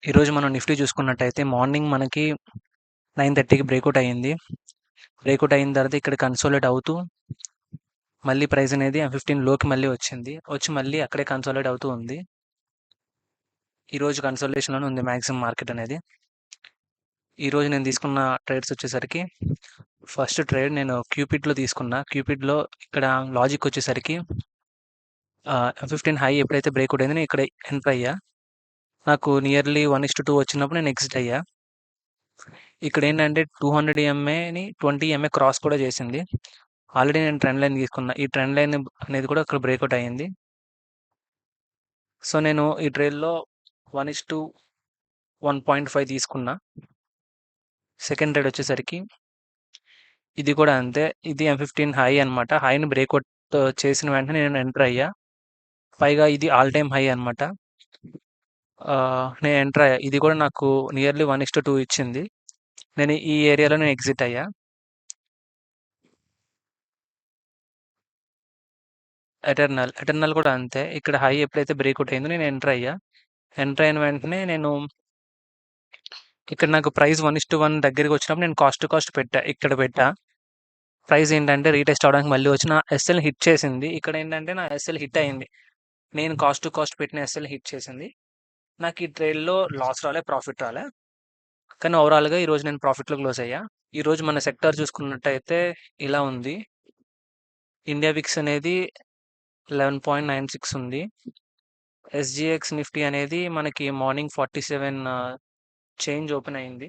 ఈరోజు మనం నిఫ్టీ చూసుకున్నట్టయితే మార్నింగ్ మనకి 9:30కి బ్రేక్అవుట్ అయ్యింది. బ్రేక్అవుట్ అయిన తర్వాత ఇక్కడ కన్సోలిడేట్ అవుతూ మళ్ళీ ప్రైస్ అనేది 15 లోకి మళ్ళీ వచ్చి మళ్ళీ అక్కడే కన్సోలిడేట్ అవుతూ ఉంది. ఈరోజు కన్సోలిడేషన్లోనే ఉంది మ్యాక్సిమం మార్కెట్ అనేది. ఈరోజు నేను తీసుకున్న ట్రేడ్స్ వచ్చేసరికి ఫస్ట్ ట్రేడ్ నేను క్యూపిడ్లో తీసుకున్నా. క్యూపిడ్లో ఇక్కడ లాజిక్ వచ్చేసరికి 15 హై ఎప్పుడైతే బ్రేక్అవుట్ అయిందో నేను ఇక్కడ ఎంటర్ అయ్యా. నాకు నియర్లీ 1:2 వచ్చినప్పుడు నేను ఎగ్జిట్ అయ్యా. ఇక్కడ ఏంటంటే 200 ఎంఏని 20 ఎంఏ క్రాస్ కూడా చేసింది. ఆల్రెడీ నేను ట్రెండ్ లైన్ తీసుకున్నా. ఈ ట్రెండ్ లైన్ అనేది కూడా ఇక్కడ బ్రేక్అవుట్ అయ్యింది. సో నేను ఈ ట్రేడ్లో 1:1.5 తీసుకున్నా. సెకండ్ ట్రేడ్ వచ్చేసరికి ఇది కూడా అంతే. ఇది M15 హై అనమాట. హైని బ్రేక్అవుట్ చేసిన వెంటనే నేను ఎంటర్ అయ్యా. పైగా ఇది ఆల్ టైమ్ హై అనమాట. నేను ఎంటర్ అయ్యా. ఇది కూడా నాకు నియర్లీ 1:2 ఇచ్చింది. నేను ఈ ఏరియాలో నేను ఎగ్జిట్ అయ్యా. ఎటర్నల్ కూడా అంతే. ఇక్కడ హై ఎప్పుడైతే బ్రేక్అవుట్ అయిందో నేను ఎంటర్ అయ్యా. ఎంటర్ అయిన వెంటనే నేను ఇక్కడ నాకు ప్రైస్ 1:1 దగ్గరికి వచ్చినప్పుడు నేను కాస్ట్ టు కాస్ట్ ఇక్కడ పెట్టా. ప్రైస్ ఏంటంటే రీటెస్ట్ అవడానికి మళ్ళీ వచ్చి నా ఎస్ఎల్ హిట్ చేసింది. ఇక్కడ ఏంటంటే నా ఎస్ఎల్ హిట్ అయింది. నేను కాస్ట్ టు కాస్ట్ పెట్టిన ఎస్ఎల్ హిట్ చేసింది. నాకు ఈ ట్రేడ్లో లాస్ రాలే, ప్రాఫిట్ రాలే. కానీ ఓవరాల్గా ఈరోజు నేను ప్రాఫిట్లో క్లోజ్ అయ్యా. ఈరోజు మన సెక్టార్ చూసుకున్నట్టయితే ఇలా ఉంది. ఇండియా విక్స్ అనేది 11.96 ఉంది. SGX నిఫ్టీ అనేది మనకి మార్నింగ్ 47 చేంజ్ ఓపెన్ అయింది.